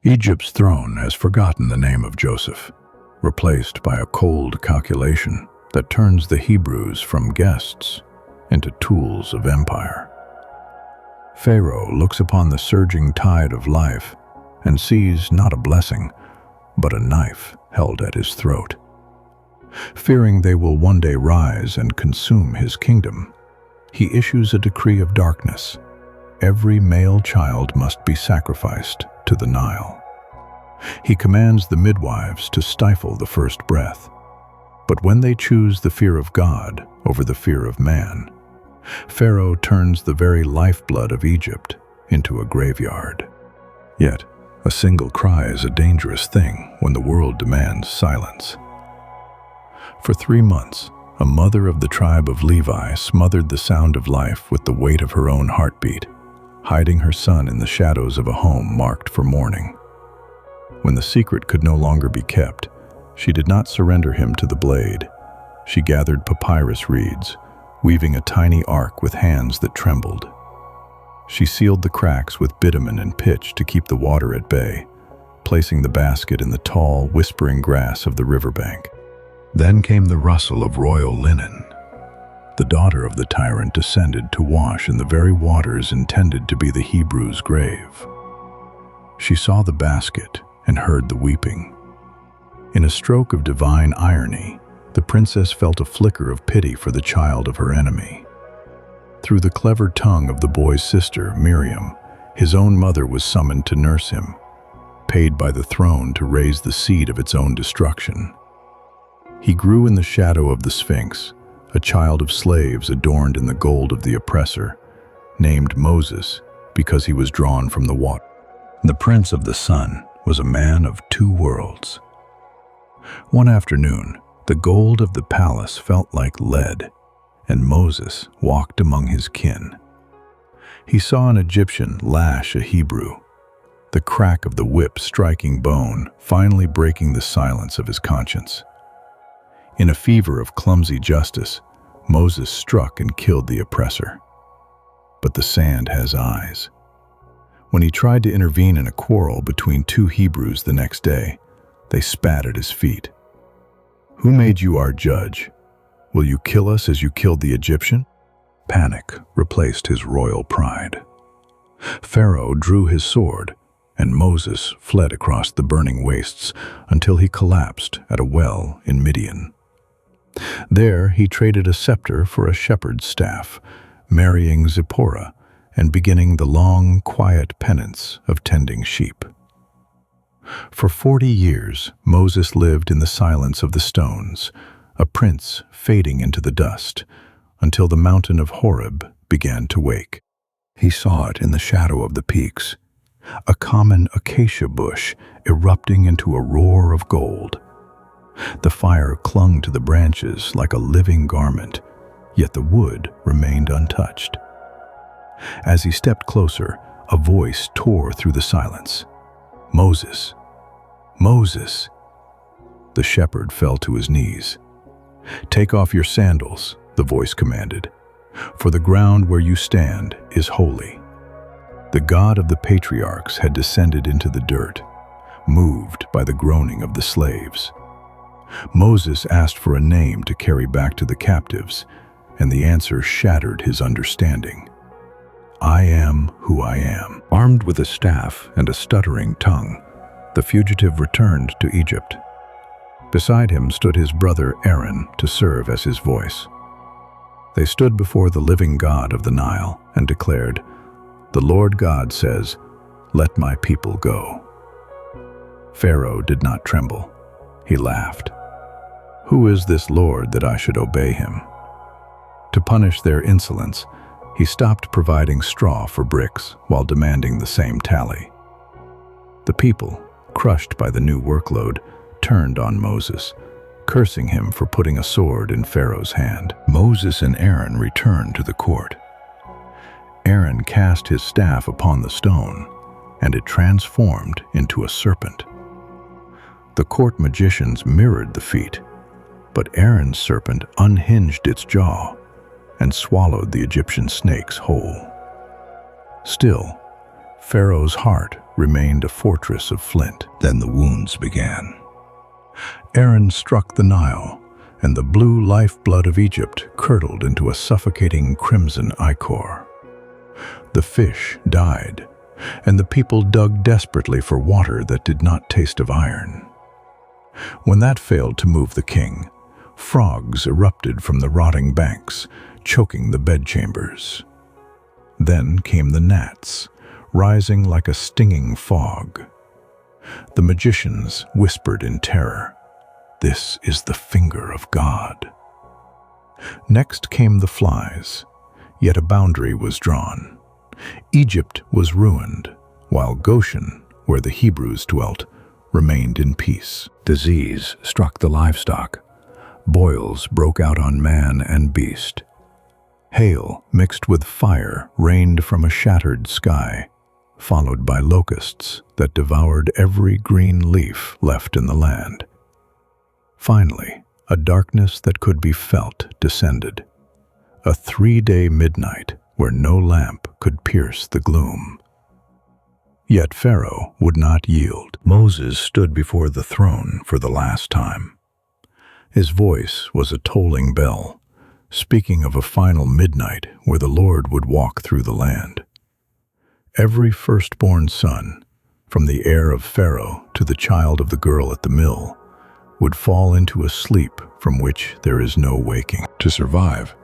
Egypt's throne has forgotten the name of Joseph, replaced by a cold calculation that turns the Hebrews from guests into tools of empire. Pharaoh looks upon the surging tide of life and sees not a blessing, but a knife held at his throat. Fearing they will one day rise and consume his kingdom, he issues a decree of darkness. Every male child must be sacrificed to the Nile. He commands the midwives to stifle the first breath. But when they choose the fear of God over the fear of man, Pharaoh turns the very lifeblood of Egypt into a graveyard. Yet, a single cry is a dangerous thing when the world demands silence. For 3 months, a mother of the tribe of Levi smothered the sound of life with the weight of her own heartbeat, hiding her son in the shadows of a home marked for mourning. When the secret could no longer be kept, she did not surrender him to the blade. She gathered papyrus reeds, weaving a tiny ark with hands that trembled. She sealed the cracks with bitumen and pitch to keep the water at bay, placing the basket in the tall, whispering grass of the riverbank. Then came the rustle of royal linen. The daughter of the tyrant descended to wash in the very waters intended to be the Hebrews' grave. She saw the basket and heard the weeping. In a stroke of divine irony, the princess felt a flicker of pity for the child of her enemy. Through the clever tongue of the boy's sister, Miriam, his own mother was summoned to nurse him, paid by the throne to raise the seed of its own destruction. He grew in the shadow of the Sphinx, a child of slaves adorned in the gold of the oppressor, named Moses because he was drawn from the water. The Prince of the Sun was a man of 2 worlds. One afternoon, the gold of the palace felt like lead, and Moses walked among his kin. He saw an Egyptian lash a Hebrew, the crack of the whip striking bone, finally breaking the silence of his conscience. In a fever of clumsy justice, Moses struck and killed the oppressor. But the sand has eyes. When he tried to intervene in a quarrel between 2 Hebrews the next day, they spat at his feet. "Who made you our judge? Will you kill us as you killed the Egyptian?" Panic replaced his royal pride. Pharaoh drew his sword, and Moses fled across the burning wastes until he collapsed at a well in Midian. There he traded a scepter for a shepherd's staff, marrying Zipporah and beginning the long, quiet penance of tending sheep. For 40 years, Moses lived in the silence of the stones, a prince fading into the dust, until the mountain of Horeb began to wake. He saw it in the shadow of the peaks, a common acacia bush erupting into a roar of gold. The fire clung to the branches like a living garment, yet the wood remained untouched. As he stepped closer, a voice tore through the silence. "Moses! Moses!" The shepherd fell to his knees. "Take off your sandals," the voice commanded, "for the ground where you stand is holy." The God of the patriarchs had descended into the dirt, moved by the groaning of the slaves. Moses asked for a name to carry back to the captives, and the answer shattered his understanding. "I am who I am." Armed with a staff and a stuttering tongue, the fugitive returned to Egypt. Beside him stood his brother Aaron to serve as his voice. They stood before the living God of the Nile and declared, "The Lord God says, 'Let my people go.'" Pharaoh did not tremble. He laughed. "Who is this Lord that I should obey him?" To punish their insolence, he stopped providing straw for bricks while demanding the same tally. The people, crushed by the new workload, turned on Moses, cursing him for putting a sword in Pharaoh's hand. Moses and Aaron returned to the court. Aaron cast his staff upon the stone, and it transformed into a serpent. The court magicians mirrored the feat, but Aaron's serpent unhinged its jaw and swallowed the Egyptian snakes whole. Still, Pharaoh's heart remained a fortress of flint. Then the wounds began. Aaron struck the Nile, and the blue lifeblood of Egypt curdled into a suffocating crimson ichor. The fish died, and the people dug desperately for water that did not taste of iron. When that failed to move the king, frogs erupted from the rotting banks, choking the bedchambers. Then came the gnats, rising like a stinging fog. The magicians whispered in terror, "This is the finger of God." Next came the flies, yet a boundary was drawn. Egypt was ruined, while Goshen, where the Hebrews dwelt, remained in peace. Disease struck the livestock. Boils broke out on man and beast. Hail mixed with fire rained from a shattered sky, followed by locusts that devoured every green leaf left in the land. Finally, a darkness that could be felt descended, a 3-day midnight where no lamp could pierce the gloom. Yet Pharaoh would not yield. Moses stood before the throne for the last time. His voice was a tolling bell, speaking of a final midnight where the Lord would walk through the land. Every firstborn son, from the heir of Pharaoh to the child of the girl at the mill, would fall into a sleep from which there is no waking. To survive,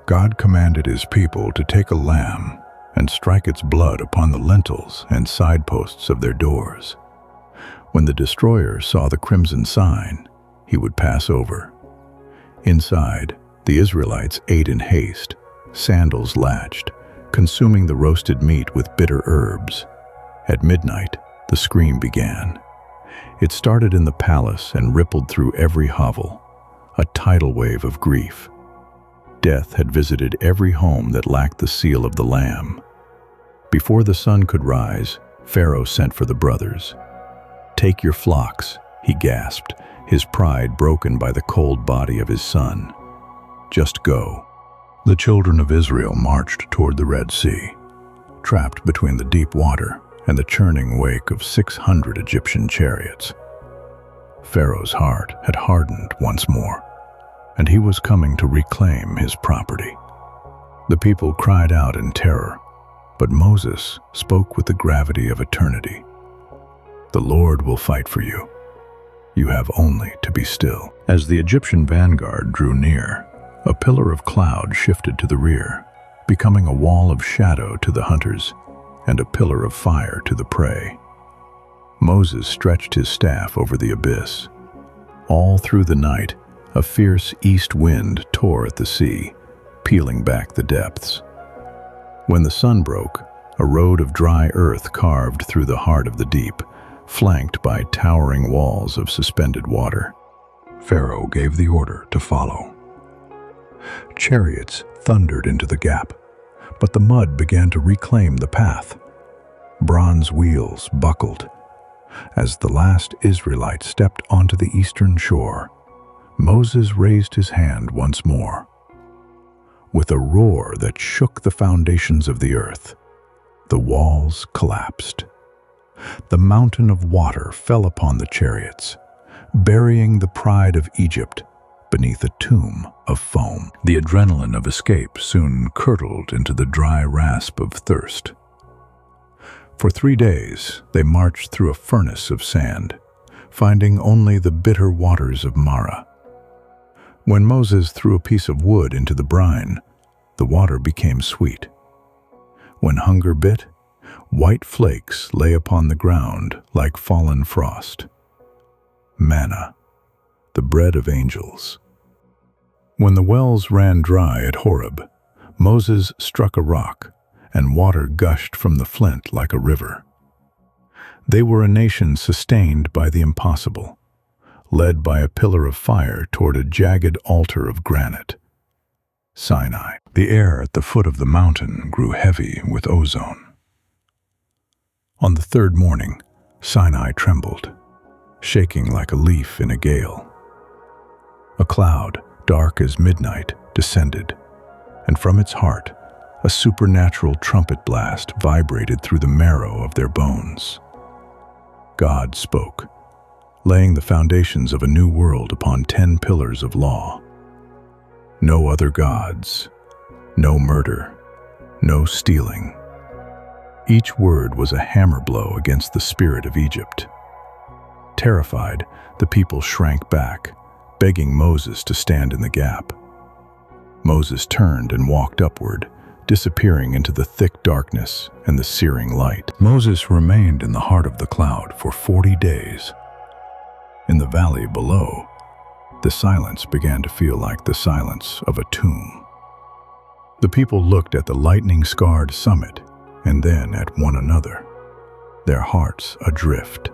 God commanded his people to take a lamb and strike its blood upon the lintels and sideposts of their doors. When the destroyer saw the crimson sign, he would pass over. Inside, the Israelites ate in haste, sandals latched, consuming the roasted meat with bitter herbs. At midnight, the scream began. It started in the palace and rippled through every hovel, a tidal wave of grief. Death had visited every home that lacked the seal of the Lamb. Before the sun could rise, Pharaoh sent for the brothers. "Take your flocks," he gasped, his pride broken by the cold body of his son. "Just go." The children of Israel marched toward the Red Sea, trapped between the deep water and the churning wake of 600 Egyptian chariots. Pharaoh's heart had hardened once more, and he was coming to reclaim his property. The people cried out in terror, but Moses spoke with the gravity of eternity. "The Lord will fight for you. You have only to be still." As the Egyptian vanguard drew near, a pillar of cloud shifted to the rear, becoming a wall of shadow to the hunters and a pillar of fire to the prey. Moses stretched his staff over the abyss. All through the night, a fierce east wind tore at the sea, peeling back the depths. When the sun broke, a road of dry earth carved through the heart of the deep, flanked by towering walls of suspended water. Pharaoh gave the order to follow. Chariots thundered into the gap, but the mud began to reclaim the path. Bronze wheels buckled. As the last Israelite stepped onto the eastern shore, Moses raised his hand once more. With a roar that shook the foundations of the earth, the walls collapsed. The mountain of water fell upon the chariots, burying the pride of Egypt beneath a tomb of foam. The adrenaline of escape soon curdled into the dry rasp of thirst. For 3 days, they marched through a furnace of sand, finding only the bitter waters of Marah. When Moses threw a piece of wood into the brine, the water became sweet. When hunger bit, white flakes lay upon the ground like fallen frost. Manna, the bread of angels. When the wells ran dry at Horeb, Moses struck a rock, and water gushed from the flint like a river. They were a nation sustained by the impossible, led by a pillar of fire toward a jagged altar of granite. Sinai. The air at the foot of the mountain grew heavy with ozone. On the third morning, Sinai trembled, shaking like a leaf in a gale. A cloud, dark as midnight, descended, and from its heart, a supernatural trumpet blast vibrated through the marrow of their bones. God spoke, laying the foundations of a new world upon 10 pillars of law. No other gods, no murder, no stealing. Each word was a hammer blow against the spirit of Egypt. Terrified, the people shrank back, begging Moses to stand in the gap. Moses turned and walked upward, disappearing into the thick darkness and the searing light. Moses remained in the heart of the cloud for 40 days. In the valley below, the silence began to feel like the silence of a tomb. The people looked at the lightning-scarred summit and then at one another, their hearts adrift.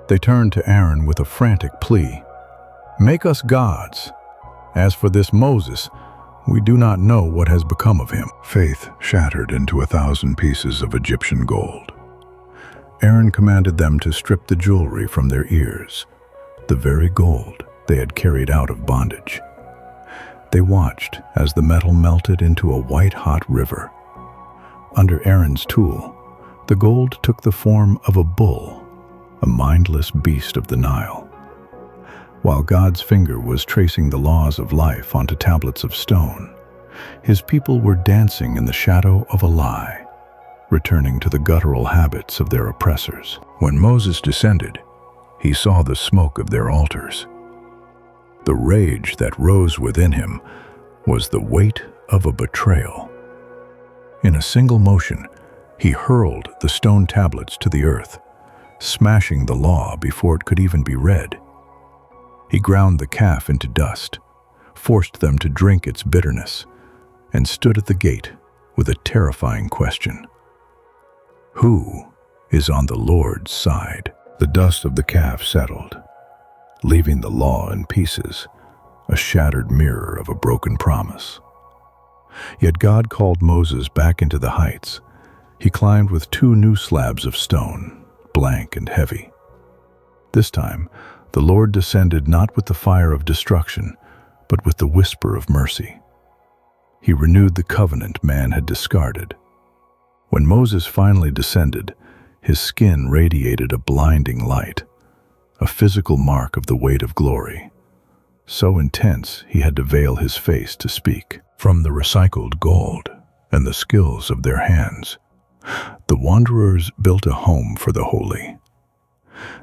They turned to Aaron with a frantic plea, "Make us gods. As for this Moses, we do not know what has become of him." Faith shattered into 1,000 pieces of Egyptian gold. Aaron commanded them to strip the jewelry from their ears, the very gold they had carried out of bondage. They watched as the metal melted into a white-hot river. Under Aaron's tool, the gold took the form of a bull, a mindless beast of the Nile. While God's finger was tracing the laws of life onto tablets of stone, his people were dancing in the shadow of a lie, returning to the guttural habits of their oppressors. When Moses descended, he saw the smoke of their altars. The rage that rose within him was the weight of a betrayal. In a single motion, he hurled the stone tablets to the earth, smashing the law before it could even be read. He ground the calf into dust, forced them to drink its bitterness, and stood at the gate with a terrifying question. Who is on the Lord's side? The dust of the calf settled, leaving the law in pieces, a shattered mirror of a broken promise. Yet God called Moses back into the heights. He climbed with 2 new slabs of stone, blank and heavy. This time, the Lord descended not with the fire of destruction, but with the whisper of mercy. He renewed the covenant man had discarded. When Moses finally descended, his skin radiated a blinding light, a physical mark of the weight of glory. So intense he had to veil his face to speak. From the recycled gold and the skills of their hands, the wanderers built a home for the holy.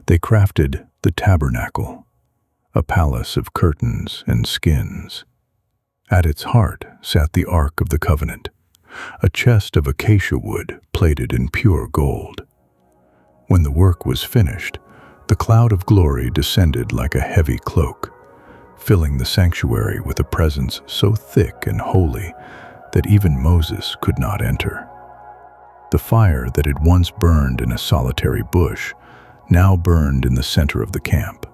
They crafted the tabernacle, a palace of curtains and skins. At its heart sat the Ark of the Covenant, a chest of acacia wood plated in pure gold. When the work was finished, the cloud of glory descended like a heavy cloak, filling the sanctuary with a presence so thick and holy that even Moses could not enter. The fire that had once burned in a solitary bush now burned in the center of the camp,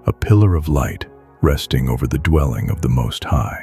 a pillar of light resting over the dwelling of the Most High.